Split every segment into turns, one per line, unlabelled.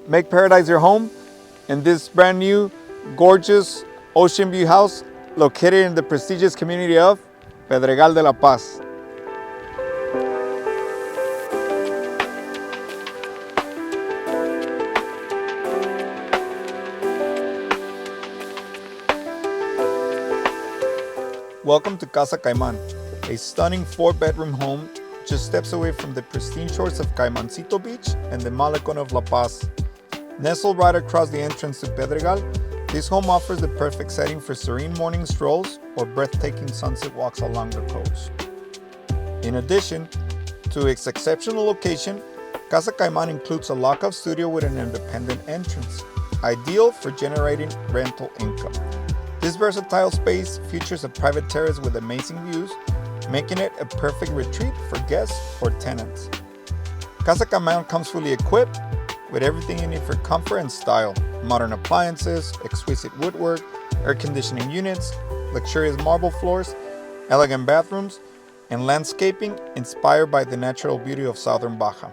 Make paradise your home in this brand new, gorgeous ocean view house located in the prestigious community of Pedregal de La Paz. Welcome to Casa Caimán, a stunning 4-bedroom home just steps away from the pristine shores of Caimancito Beach and the malecon of La Paz. Nestled right across the entrance to Pedregal, this home offers the perfect setting for serene morning strolls or breathtaking sunset walks along the coast. In addition to its exceptional location, Casa Caimán includes a lockup studio with an independent entrance, ideal for generating rental income. This versatile space features a private terrace with amazing views, making it a perfect retreat for guests or tenants. Casa Caimán comes fully equipped with everything you need for comfort and style: modern appliances, exquisite woodwork, air conditioning units, luxurious marble floors, elegant bathrooms, and landscaping inspired by the natural beauty of southern Baja.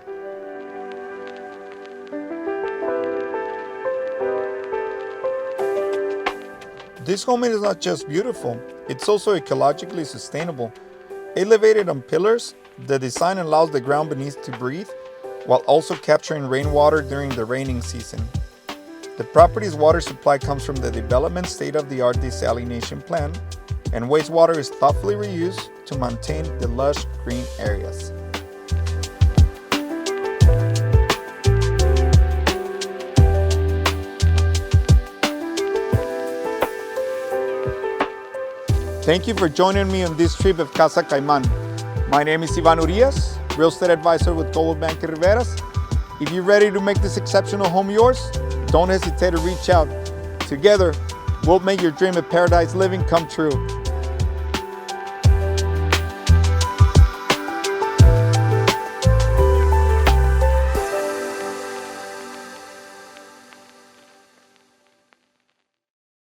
This home is not just beautiful, it's also ecologically sustainable. Elevated on pillars, the design allows the ground beneath to breathe, while also capturing rainwater during the raining season. The property's water supply comes from the development's state-of-the-art desalination plant, and wastewater is thoughtfully reused to maintain the lush green areas. Thank you for joining me on this trip of Casa Caimán. My name is Ivan Urias, real estate advisor with Global Bank Riveras. If you're ready to make this exceptional home yours, don't hesitate to reach out. Together, we'll make your dream of paradise living come true.